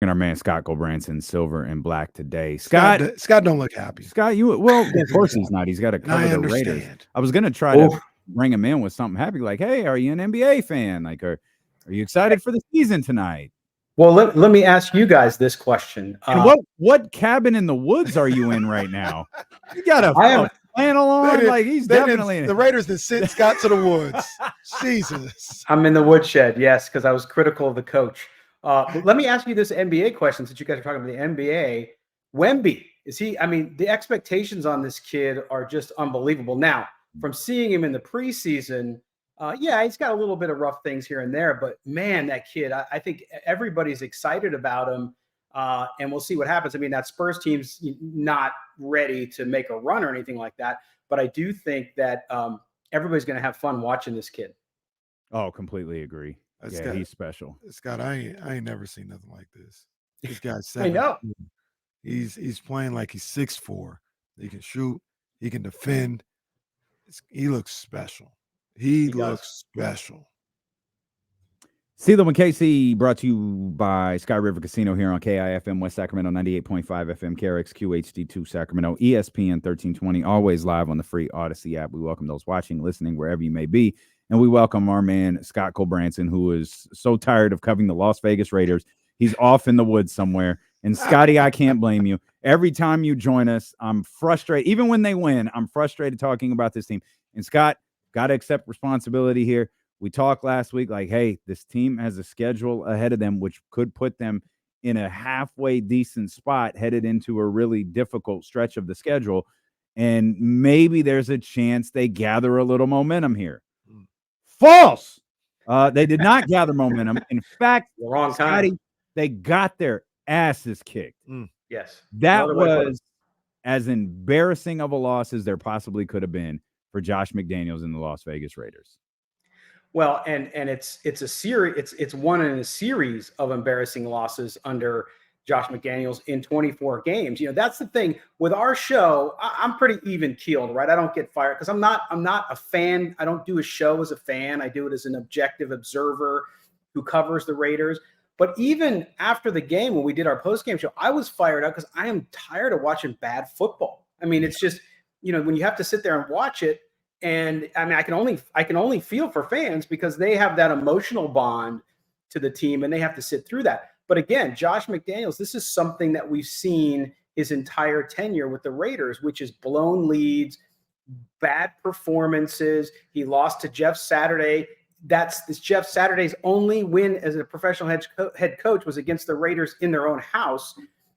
And our man Scott Gulbransen, silver and black today. Scott don't look happy. Scott, of course he's not. He's got to cover the Raiders. I was gonna try to bring him in with something happy, like, "Hey, are you an NBA fan? Like, are you excited for the season tonight?" Well, let me ask you guys this question. And what cabin in the woods are you in right now? You got a flannel on, like he's definitely the Raiders that sent Scott to the woods. Jesus, I'm in the woodshed, yes, because I was critical of the coach. Let me ask you this NBA question, since you guys are talking about the NBA. Wemby, is he? I mean, the expectations on this kid are just unbelievable. Now, from seeing him in the preseason, yeah, he's got a little bit of rough things here and there, but man, that kid, I think everybody's excited about him, and we'll see what happens. I mean, that Spurs team's not ready to make a run or anything like that, but I do think that everybody's going to have fun watching this kid. Oh, completely agree. Yeah, he's special. Scott, I ain't never seen nothing like this. This guy's 7. I know. He's playing like he's 6'4". He can shoot. He can defend. He looks special. He looks special. CeeLo and KC brought to you by Sky River Casino here on KIFM West Sacramento, 98.5 FM, KRXQ HD2 Sacramento, ESPN 1320, always live on the free Odyssey app. We welcome those watching, listening, wherever you may be. And we welcome our man, Scott Gulbransen, who is so tired of covering the Las Vegas Raiders. He's off in the woods somewhere. And Scotty, I can't blame you. Every time you join us, I'm frustrated. Even when they win, I'm frustrated talking about this team. And Scott, got to accept responsibility here. We talked last week like, hey, this team has a schedule ahead of them, which could put them in a halfway decent spot headed into a really difficult stretch of the schedule. And maybe there's a chance they gather a little momentum here. False. They did not gather momentum. In fact, the wrong time. Scotty, they got their asses kicked. Yes. That was as embarrassing of a loss as there possibly could have been for Josh McDaniels and the Las Vegas Raiders. Well, and it's a series. It's one in a series of embarrassing losses under Josh McDaniels in 24 games. You know, that's the thing with our show. I'm pretty even keeled, right? I don't get fired because I'm not a fan. I don't do a show as a fan. I do it as an objective observer who covers the Raiders. But even after the game, when we did our post-game show, I was fired up because I am tired of watching bad football. I mean, it's just, you know, when you have to sit there and watch it, and I mean, I can only feel for fans because they have that emotional bond to the team and they have to sit through that. But again, Josh McDaniels, this is something that we've seen his entire tenure with the Raiders, which is blown leads, bad performances. He lost to Jeff Saturday. This Jeff Saturday's only win as a professional head coach was against the Raiders in their own house.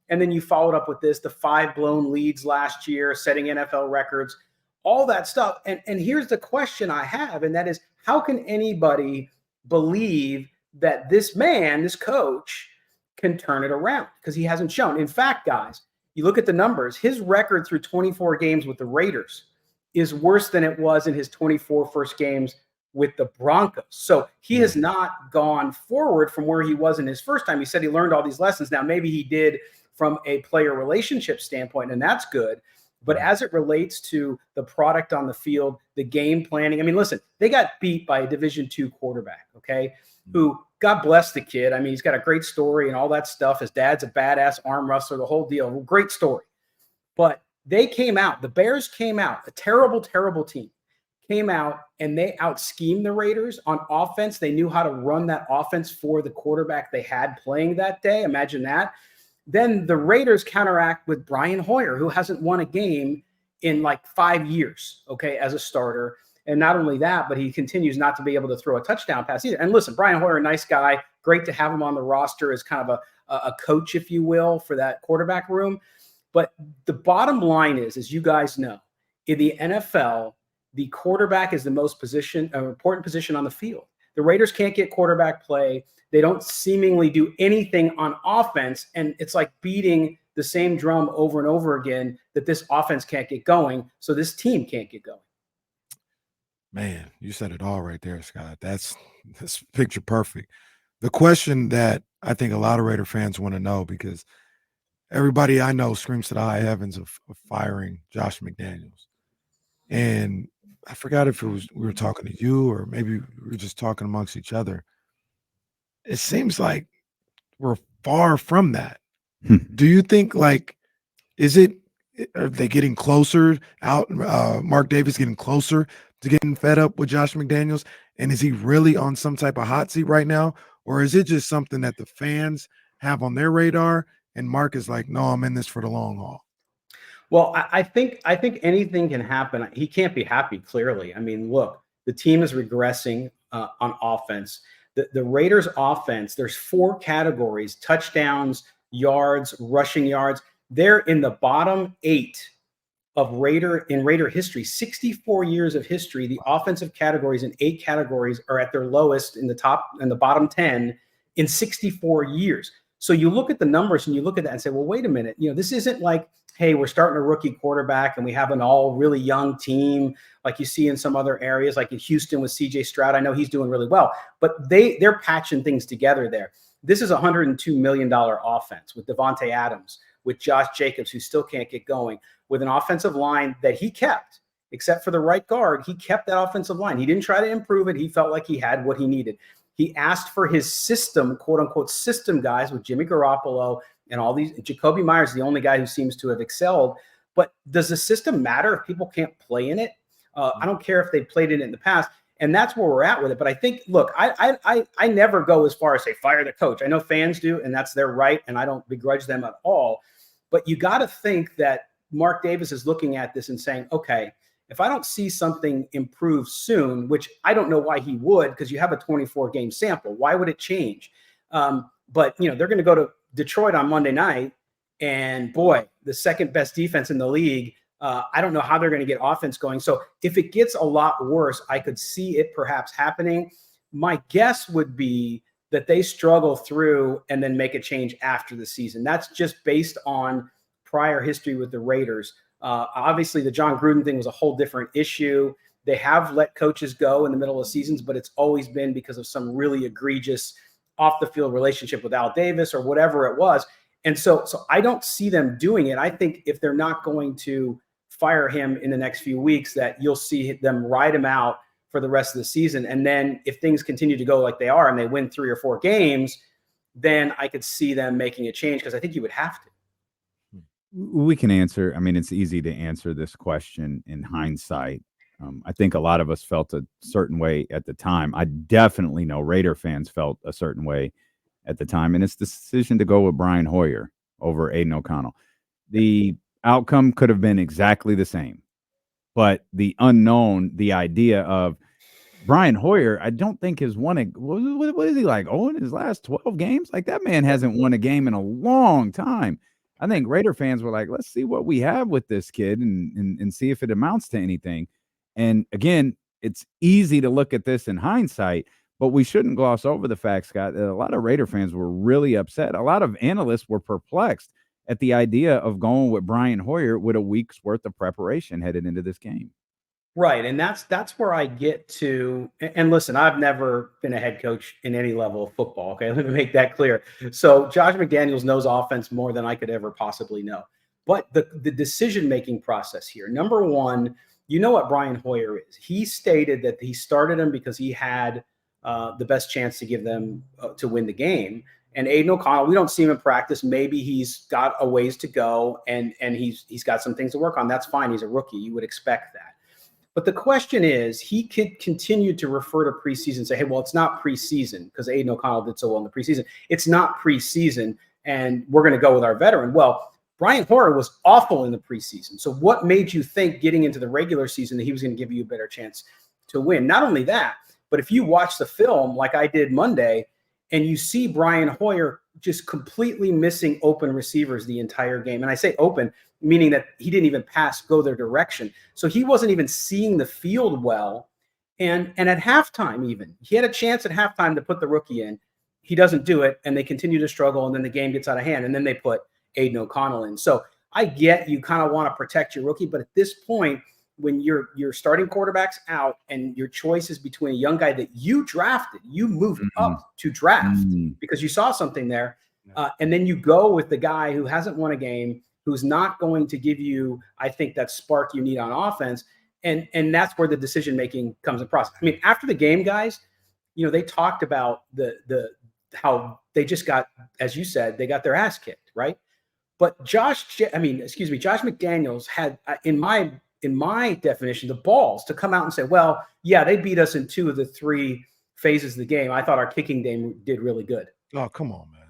And then you followed up with the 5 blown leads last year, setting NFL records, all that stuff. And here's the question I have, and that is, how can anybody believe that this man, this coach, can turn it around? Because he hasn't shown. In fact, guys, you look at the numbers, his record through 24 games with the Raiders is worse than it was in his 24 first games with the Broncos. So he has not gone forward from where he was in his first time. He said he learned all these lessons. Now, maybe he did from a player relationship standpoint, and that's good. But as it relates to the product on the field, the game planning, I mean, listen, they got beat by a Division II quarterback, okay, who, God bless the kid. I mean, he's got a great story and all that stuff. His dad's a badass arm wrestler, the whole deal. Great story. But they came out, the Bears came out, a terrible, terrible team, came out and they out-schemed the Raiders on offense. They knew how to run that offense for the quarterback they had playing that day. Imagine that. Then the Raiders counteract with Brian Hoyer, who hasn't won a game in like 5 years, okay, as a starter. And not only that, but he continues not to be able to throw a touchdown pass either. And listen, Brian Hoyer, nice guy, great to have him on the roster as kind of a coach, if you will, for that quarterback room. But the bottom line is, as you guys know, in the NFL, the quarterback is the most important position on the field. The Raiders can't get quarterback play. They don't seemingly do anything on offense, and it's like beating the same drum over and over again that this offense can't get going, so this team can't get going. Man, you said it all right there, Scott. That's picture perfect. The question that I think a lot of Raider fans want to know, because everybody I know screams to the high heavens of firing Josh McDaniels. And I forgot if we were talking to you or maybe we were just talking amongst each other. It seems like we're far from that. Hmm. Do you think, like, are they getting closer out? Mark Davis getting closer to getting fed up with Josh McDaniels? And is he really on some type of hot seat right now? Or is it just something that the fans have on their radar? And Mark is like, no, I'm in this for the long haul. Well, I think anything can happen. He can't be happy. Clearly, I mean, look, the team is regressing on offense. The Raiders' offense. There's 4 categories: touchdowns, yards, rushing yards. They're in the bottom 8 of Raider history. 64 years of history. The offensive categories in 8 categories are at their lowest in the bottom 10 in 64 years. So you look at the numbers and you look at that and say, well, wait a minute. This isn't like, hey, we're starting a rookie quarterback and we have an all really young team like you see in some other areas, like in Houston with CJ Stroud. I know he's doing really well, but they're patching things together there. This is a $102 million offense with Devontae Adams, with Josh Jacobs, who still can't get going, with an offensive line that he kept, except for the right guard. He kept that offensive line. He didn't try to improve it. He felt like he had what he needed. He asked for his system, quote unquote, system guys with Jimmy Garoppolo and all these. Jacoby Myers is the only guy who seems to have excelled. But does the system matter if people can't play in it? I don't care if they played it in the past. And that's where we're at with it. But I think, look, I never go as far as say fire the coach. I know fans do, and that's their right, and I don't begrudge them at all. But you got to think that Mark Davis is looking at this and saying, okay, if I don't see something improve soon, which I don't know why he would, because you have a 24-game sample, why would it change? But they're going to go to Detroit on Monday night, and boy, the second best defense in the league. I don't know how they're going to get offense going. So if it gets a lot worse, I could see it perhaps happening. My guess would be that they struggle through and then make a change after the season. That's just based on prior history with the Raiders. Obviously, the John Gruden thing was a whole different issue. They have let coaches go in the middle of seasons, but it's always been because of some really egregious off-the-field relationship with Al Davis or whatever it was. And so I don't see them doing it. I think if they're not going to fire him in the next few weeks, that you'll see them ride him out for the rest of the season. And then if things continue to go like they are and they win 3 or 4 games, then I could see them making a change, because I think you would have to. We can answer. I mean, it's easy to answer this question in hindsight. I think a lot of us felt a certain way at the time. I definitely know Raider fans felt a certain way at the time, and it's the decision to go with Brian Hoyer over Aiden O'Connell. The outcome could have been exactly the same, but the unknown, the idea of Brian Hoyer, I don't think has won a. What is he like? Oh, in his last 12 games, like that man hasn't won a game in a long time. I think Raider fans were like, let's see what we have with this kid and see if it amounts to anything. And again, it's easy to look at this in hindsight, but we shouldn't gloss over the fact, Scott, that a lot of Raider fans were really upset. A lot of analysts were perplexed at the idea of going with Brian Hoyer with a week's worth of preparation headed into this game. Right. And that's where I get to. And listen, I've never been a head coach in any level of football. Okay. Let me make that clear. So Josh McDaniels knows offense more than I could ever possibly know. But the decision-making process here, number one, you know what Brian Hoyer is. He stated that he started him because he had the best chance to give them to win the game. And Aiden O'Connell, we don't see him in practice. Maybe he's got a ways to go and he's got some things to work on. That's fine. He's a rookie. You would expect that. But the question is, he could continue to refer to preseason and say, hey, well, it's not preseason, because Aiden O'Connell did so well in the preseason. It's not preseason, and we're going to go with our veteran. Well, Brian Hoyer was awful in the preseason. So what made you think getting into the regular season that he was going to give you a better chance to win? Not only that, but if you watch the film like I did Monday, and you see Brian Hoyer just completely missing open receivers the entire game. And I say open, meaning that he didn't even go their direction. So he wasn't even seeing the field well. And at halftime, even, he had a chance at halftime to put the rookie in. He doesn't do it, and they continue to struggle, and then the game gets out of hand, and then they put Aiden O'Connell in. So I get you kind of want to protect your rookie, but at this point, when you're starting quarterbacks out and your choice is between a young guy that you drafted, you moved up to draft because you saw something there, and then you go with the guy who hasn't won a game, who's not going to give you, I think, that spark you need on offense, and that's where the decision making comes in process. I mean, after the game, guys, they talked about the how they just got, as you said, they got their ass kicked, right? But Josh McDaniels had, in my definition, the balls to come out and say, well, yeah, they beat us in 2 of the 3 phases of the game. I thought our kicking game did really good. Oh, come on, man.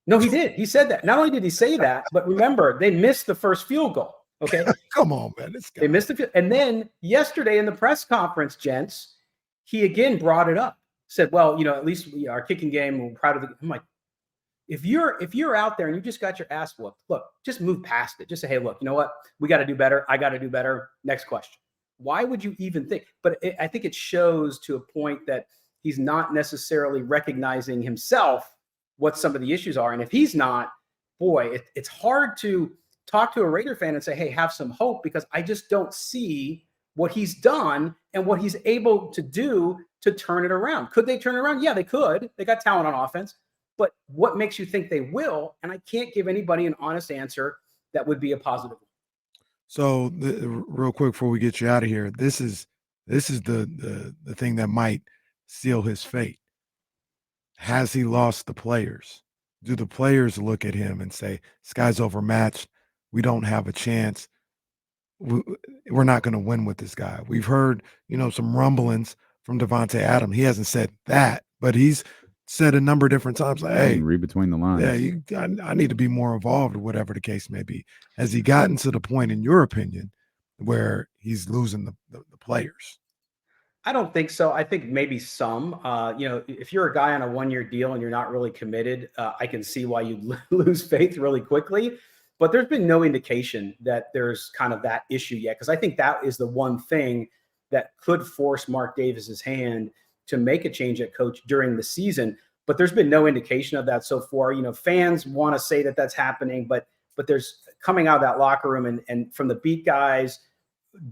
No, he did. He said that. Not only did he say that, but remember, they missed the first field goal. Okay. Come on, man. This guy. They missed the field. And then yesterday in the press conference, gents, he again brought it up. Said, well, at least our kicking game, we're proud of it. I'm like, if you're out there and you just got your ass whooped, look, just move past it. Just say, hey, look, you know what? We got to do better. I got to do better. Next question. Why would you even think? But I think it shows to a point that he's not necessarily recognizing himself what some of the issues are. And if he's not, boy, it's hard to talk to a Raider fan and say, hey, have some hope, because I just don't see what he's done and what he's able to do to turn it around. Could they turn it around? Yeah, they could. They got talent on offense. But what makes you think they will? And I can't give anybody an honest answer that would be a positive. So real quick before we get you out of here, this is the thing that might seal his fate. Has he lost the players? Do the players look at him and say, this guy's overmatched, we don't have a chance, we're not going to win with this guy? We've heard, some rumblings from Devontae Adams. He hasn't said that, but he's said a number of different times, like, hey, read between the lines. Yeah, I need to be more involved, whatever the case may be. Has he gotten to the point, in your opinion, where he's losing the players? I don't think so. I think maybe some. If you're a guy on a 1-year deal and you're not really committed, I can see why you lose faith really quickly. But there's been no indication that there's kind of that issue yet, because I think that is the one thing that could force Mark Davis's hand to make a change at coach during the season. But there's been no indication of that so far. Fans want to say that that's happening, but there's coming out of that locker room and from the beat guys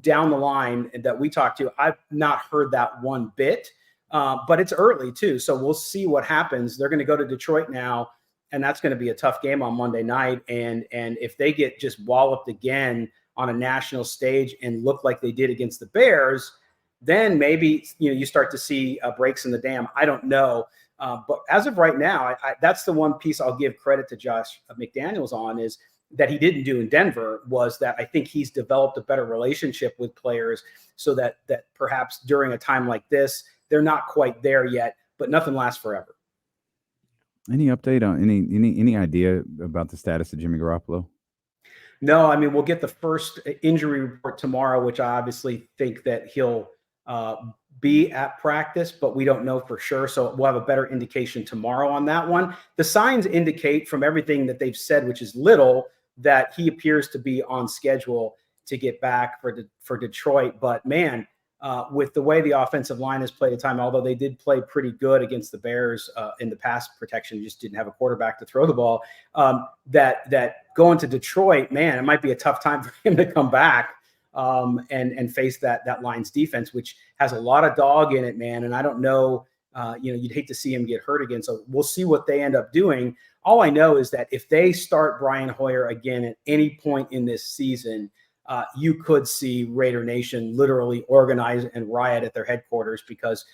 down the line that we talked to, I've not heard that one bit. But it's early too, so we'll see what happens. They're going to go to Detroit now, and that's going to be a tough game on Monday night. And if they get just walloped again on a national stage and look like they did against the Bears, then maybe you start to see breaks in the dam. I don't know, but as of right now, that's the one piece I'll give credit to Josh McDaniels on, is that he didn't do in Denver, was that I think he's developed a better relationship with players, so that perhaps during a time like this, they're not quite there yet, but nothing lasts forever. Any update on any idea about the status of Jimmy Garoppolo? No, I mean, we'll get the first injury report tomorrow, which I obviously think that he'll be at practice, but we don't know for sure. So we'll have a better indication tomorrow on that one. The signs indicate from everything that they've said, which is little, that he appears to be on schedule to get back for Detroit. But man, with the way the offensive line has played at time, although they did play pretty good against the Bears in the pass protection, just didn't have a quarterback to throw the ball, that going to Detroit, man, it might be a tough time for him to come back and face that Lions defense, which has a lot of dog in it, man. And I don't know, you'd hate to see him get hurt again. So we'll see what they end up doing. All I know is that if they start Brian Hoyer again at any point in this season, you could see Raider Nation literally organize and riot at their headquarters, because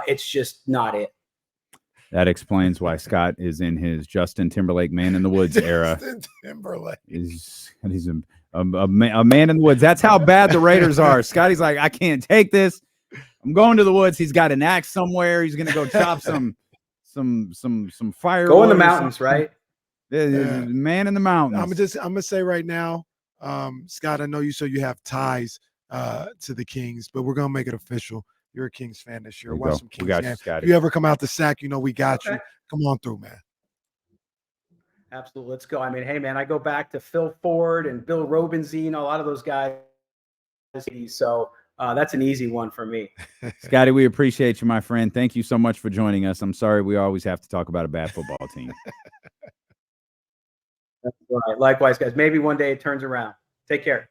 it's just not it. That explains why Scott is in his Justin Timberlake Man in the Woods era. Justin Timberlake. He's a man in the woods. That's how bad the Raiders are. Scotty's like, I can't take this. I'm going to the woods. He's got an axe somewhere. He's going to go chop some fire. Go in the mountains, right? Man in the mountains. I'm gonna say right now, Scott, I know you have ties to the Kings, but we're gonna make it official. You're a Kings fan this year. Watch some Kings games. If you ever come out the sack, we got you. Come on through, man. Absolutely. Let's go. I mean, hey, man, I go back to Phil Ford and Bill Robinson, a lot of those guys. So that's an easy one for me. Scotty, we appreciate you, my friend. Thank you so much for joining us. I'm sorry we always have to talk about a bad football team. That's right. Likewise, guys. Maybe one day it turns around. Take care.